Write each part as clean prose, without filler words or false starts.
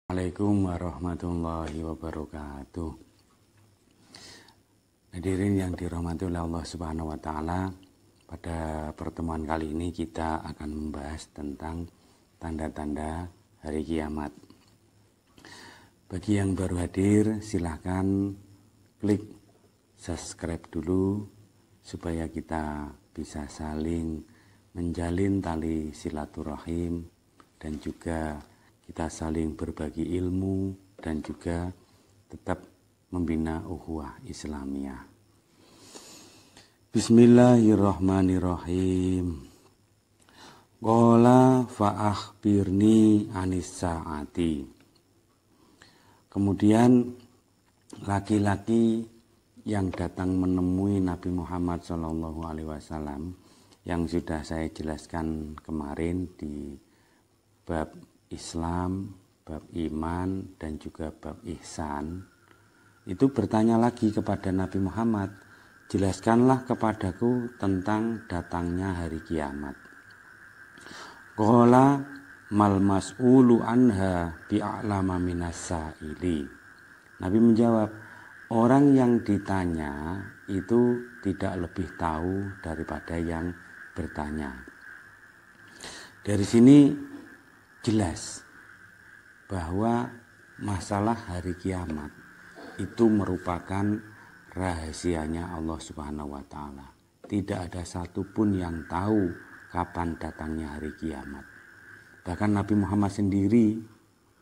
Assalamualaikum warahmatullahi wabarakatuh. Hadirin yang dirahmati oleh Allah Subhanahu wa taala, pada pertemuan kali ini kita akan membahas tentang tanda-tanda hari kiamat. Bagi yang baru hadir, silahkan klik subscribe dulu supaya kita bisa saling menjalin tali silaturahim dan juga kita saling berbagi ilmu dan juga tetap membina ukhuwah Islamiyah. Bismillahirrahmanirrahim. Qala fa'akhbirni anis sa'ati. Kemudian laki-laki yang datang menemui Nabi Muhammad SAW yang sudah saya jelaskan kemarin di bab Islam, bab iman, dan juga bab ihsan, itu bertanya lagi kepada Nabi Muhammad, jelaskanlah kepadaku tentang datangnya hari kiamat. Qala mal mas'ulu anha bi'a'lama minas sa'ili. Nabi menjawab, orang yang ditanya itu tidak lebih tahu daripada yang bertanya. Dari sini jelas bahwa masalah hari kiamat itu merupakan rahasianya Allah Subhanahu wa taala. Tidak ada satupun yang tahu kapan datangnya hari kiamat. Bahkan Nabi Muhammad sendiri,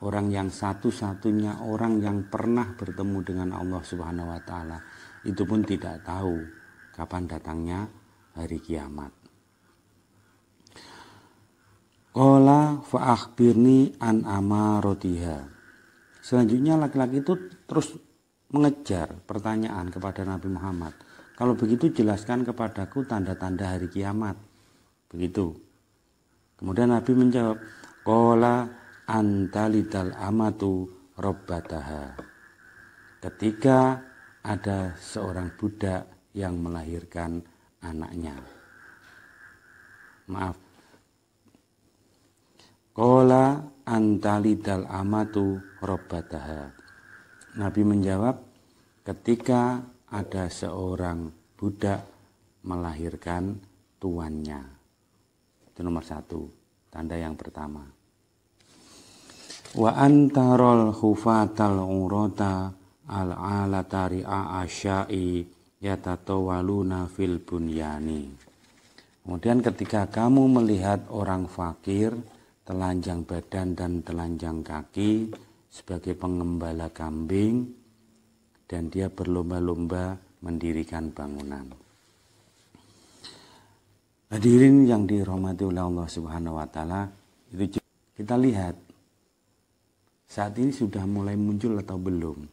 orang yang satu-satunya orang yang pernah bertemu dengan Allah Subhanahu wa taala, itu pun tidak tahu kapan datangnya hari kiamat. Qala fa'akhbirni an amaratiha. Selanjutnya laki-laki itu terus mengejar pertanyaan kepada Nabi Muhammad. Kalau begitu jelaskan kepadaku tanda-tanda hari kiamat. Begitu. Kemudian Nabi menjawab, qala antalidal amatu rabbataha. Ketika ada seorang budak yang melahirkan anaknya. Maaf. Qala antalidal amatu rabbataha. Nabi menjawab, ketika ada seorang budak melahirkan tuannya. Itu nomor satu, tanda yang pertama. Wa antarol khufatal urata al-alatari a'asyai yatatawaluna fil bunyani. Kemudian ketika kamu melihat orang fakir, telanjang badan dan telanjang kaki sebagai pengembala kambing, dan dia berlomba-lomba mendirikan bangunan. Hadirin yang dirahmati oleh Allah Subhanahu wa taala, itu kita lihat saat ini sudah mulai muncul atau belum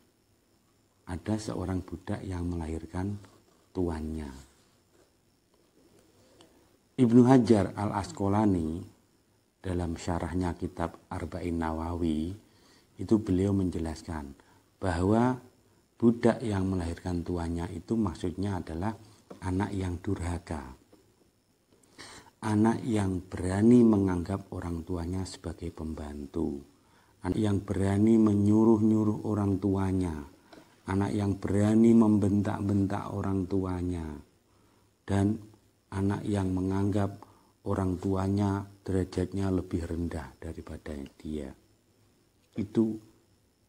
ada seorang budak yang melahirkan tuannya. Ibnu Hajar al-Asqalani dalam syarahnya kitab Arba'in Nawawi, itu beliau menjelaskan bahwa budak yang melahirkan tuannya itu maksudnya adalah anak yang durhaka. Anak yang berani menganggap orang tuanya sebagai pembantu. Anak yang berani menyuruh-nyuruh orang tuanya. Anak yang berani membentak-bentak orang tuanya. Dan anak yang menganggap orang tuanya derajatnya lebih rendah daripada dia. Itu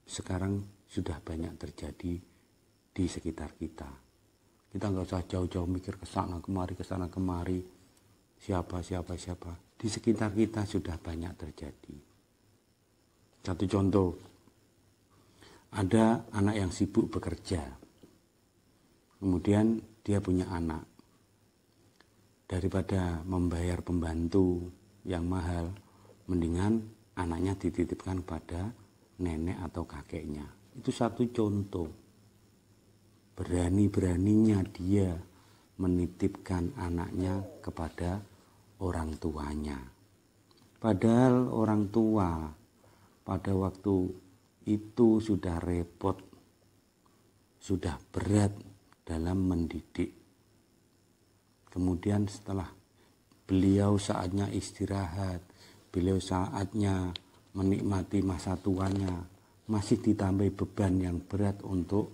sekarang sudah banyak terjadi di sekitar kita. Kita nggak usah jauh-jauh mikir ke sana kemari. Siapa. Di sekitar kita sudah banyak terjadi. Satu contoh, ada anak yang sibuk bekerja. Kemudian dia punya anak. Daripada membayar pembantu yang mahal, mendingan anaknya dititipkan pada nenek atau kakeknya. Itu satu contoh. Berani-beraninya dia menitipkan anaknya kepada orang tuanya. Padahal orang tua pada waktu itu sudah repot, sudah berat dalam mendidik. Kemudian setelah beliau saatnya istirahat, beliau saatnya menikmati masa tuanya, masih ditambah beban yang berat untuk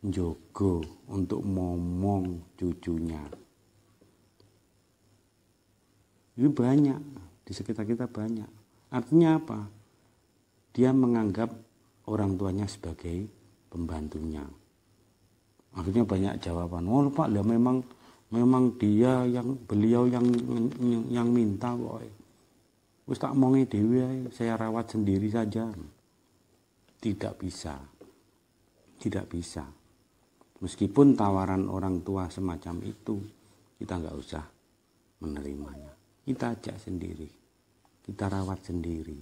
njogo, untuk momong cucunya. Itu banyak, di sekitar kita banyak. Artinya apa? Dia menganggap orang tuanya sebagai pembantunya. Akhirnya banyak jawaban, oh Pak, ya memang beliau yang minta kok. Wis tak omongi dhewe, saya rawat sendiri saja. Tidak bisa. Meskipun tawaran orang tua semacam itu, kita nggak usah menerimanya. Kita ajak sendiri, kita rawat sendiri.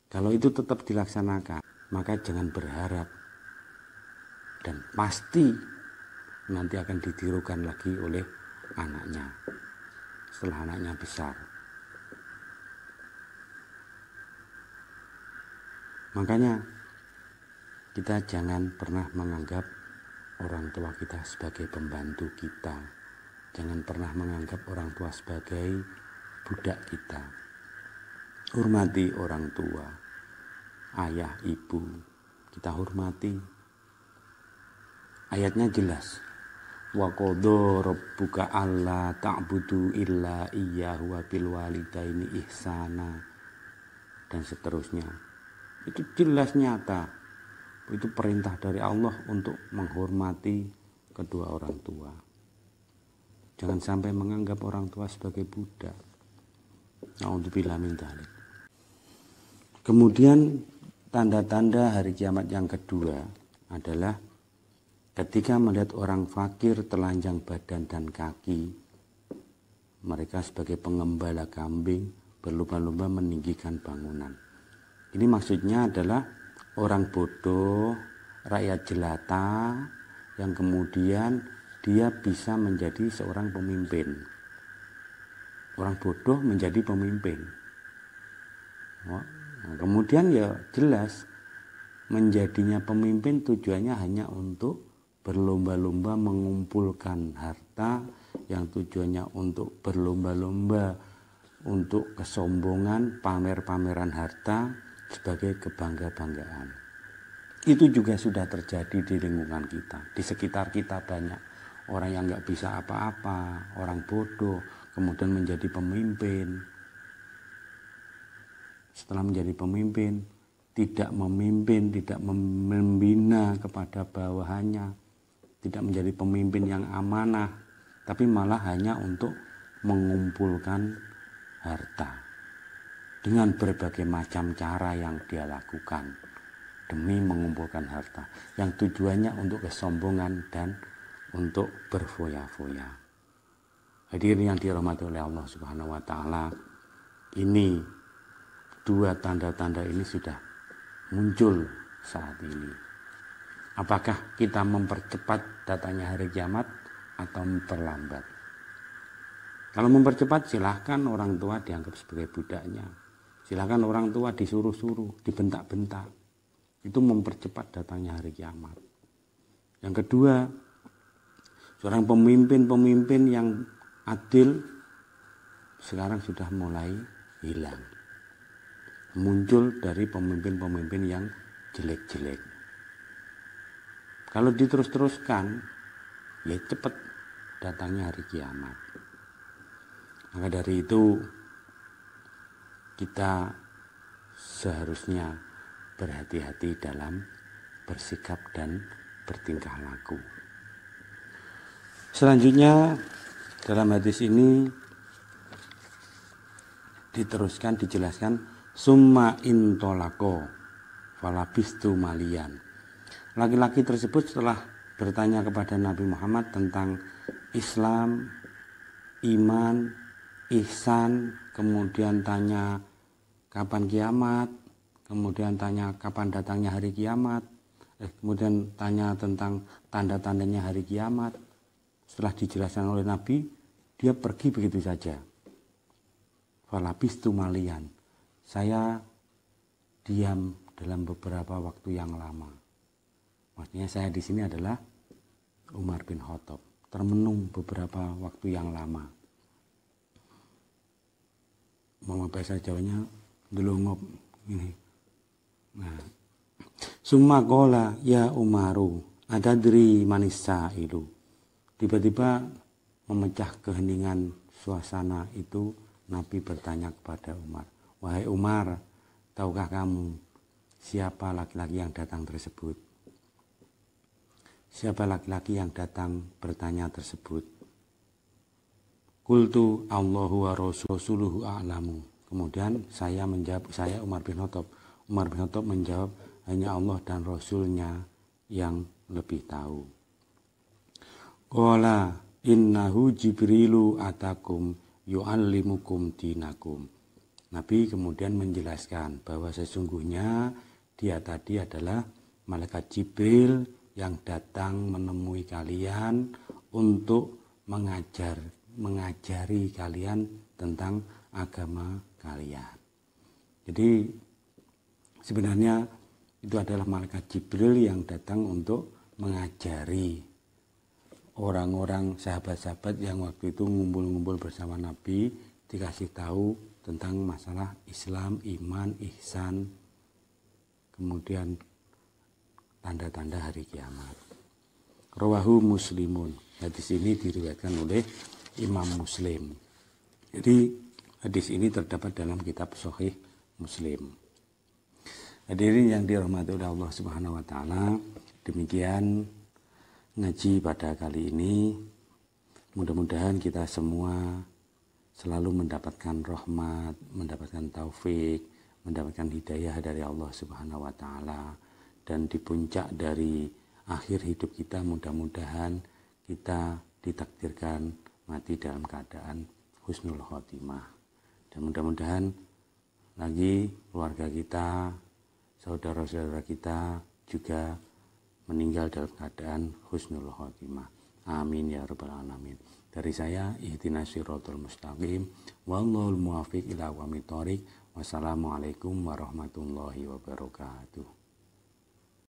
Kalau itu tetap dilaksanakan, maka jangan berharap dan pasti nanti akan ditirukan lagi oleh anaknya setelah anaknya besar. Makanya kita jangan pernah menganggap orang tua kita sebagai pembantu kita. Jangan pernah menganggap orang tua sebagai budak kita. Hormati orang tua, ayah, ibu, kita hormati. Ayatnya jelas. Wa qadha rabbuka alla ta'budu illa iyyahu wa bil walidaini ihsana, dan seterusnya. Itu jelas nyata. Itu perintah dari Allah untuk menghormati kedua orang tua. Jangan sampai menganggap orang tua sebagai budak. Na'udzubillah min dzalik. Kemudian tanda-tanda hari kiamat yang kedua adalah ketika melihat orang fakir telanjang badan dan kaki, mereka sebagai pengembala kambing berlomba-lomba meninggikan bangunan. Ini maksudnya adalah orang bodoh, rakyat jelata yang kemudian dia bisa menjadi seorang pemimpin. Orang bodoh menjadi pemimpin. Nah, kemudian ya jelas menjadinya pemimpin tujuannya hanya untuk berlomba-lomba mengumpulkan harta, yang tujuannya untuk berlomba-lomba untuk kesombongan, pamer-pameran harta sebagai kebangga-banggaan. Itu juga sudah terjadi di lingkungan kita, di sekitar kita banyak orang yang nggak bisa apa-apa, orang bodoh, kemudian menjadi pemimpin. Setelah menjadi pemimpin, tidak memimpin, tidak membina kepada bawahannya, tidak menjadi pemimpin yang amanah, tapi malah hanya untuk mengumpulkan harta dengan berbagai macam cara yang dia lakukan demi mengumpulkan harta, yang tujuannya untuk kesombongan dan untuk berfoya-foya. Hadirin yang dirahmati oleh Allah Subhanahu wa taala, ini dua tanda-tanda ini sudah muncul saat ini. Apakah kita mempercepat datangnya hari kiamat atau memperlambat? Kalau mempercepat, silahkan orang tua dianggap sebagai budaknya. Silahkan orang tua disuruh-suruh, dibentak-bentak. Itu mempercepat datangnya hari kiamat. Yang kedua, seorang pemimpin-pemimpin yang adil sekarang sudah mulai hilang. Muncul dari pemimpin-pemimpin yang jelek-jelek. Kalau diterus-teruskan, ya cepat datangnya hari kiamat. Maka dari itu kita seharusnya berhati-hati dalam bersikap dan bertingkah laku. Selanjutnya dalam hadis ini diteruskan, dijelaskan, summa intolako falabistu malian. Laki-laki tersebut setelah bertanya kepada Nabi Muhammad tentang Islam, iman, ihsan, kemudian tanya kapan kiamat, kemudian tanya kapan datangnya hari kiamat, kemudian tanya tentang tanda-tandanya hari kiamat. Setelah dijelaskan oleh Nabi, dia pergi begitu saja. Falabistu malian. Saya diam dalam beberapa waktu yang lama. Maksudnya saya di sini adalah Umar bin Khattab. Termenung beberapa waktu yang lama. mama bahasa Jawanya delongop ini. Nah, summa qala ya Umaru atadri manisa ilu. Tiba-tiba memecah keheningan suasana itu, Nabi bertanya kepada Umar, wahai Umar, tahukah kamu siapa laki-laki yang datang tersebut? Siapa laki-laki yang datang bertanya tersebut? Qultu Allahu wa rasuluhu a'lamu. Kemudian saya menjawab, saya Umar bin Khattab. Umar bin Khattab menjawab, hanya Allah dan Rasulnya yang lebih tahu. Qala innahu Jibrilu atakum yu'allimukum dinakum. Nabi kemudian menjelaskan bahwa sesungguhnya dia tadi adalah malaikat Jibril yang datang menemui kalian untuk mengajari kalian tentang agama kalian. Jadi sebenarnya itu adalah malaikat Jibril yang datang untuk mengajari orang-orang sahabat-sahabat yang waktu itu ngumpul-ngumpul bersama Nabi, dikasih tahu tentang masalah Islam, iman, ihsan, kemudian tanda-tanda hari kiamat. Rawahu Muslimun. Hadis ini diriwayatkan oleh Imam Muslim. Jadi hadis ini terdapat dalam kitab Sahih Muslim. Hadirin yang dirahmati oleh Allah Subhanahu wa taala, demikian ngaji pada kali ini. Mudah-mudahan kita semua selalu mendapatkan rahmat, mendapatkan taufik, mendapatkan hidayah dari Allah Subhanahu wa taala, dan di puncak dari akhir hidup kita mudah-mudahan kita ditakdirkan mati dalam keadaan husnul khotimah. Dan mudah-mudahan lagi keluarga kita, saudara-saudara kita juga meninggal dalam keadaan husnul khotimah. Amin ya rabbal alamin. Dari saya, ihdinas siratal mustaqim, wallahul muwaffiq ila aqwamit thoriq. Wassalamualaikum warahmatullahi wabarakatuh.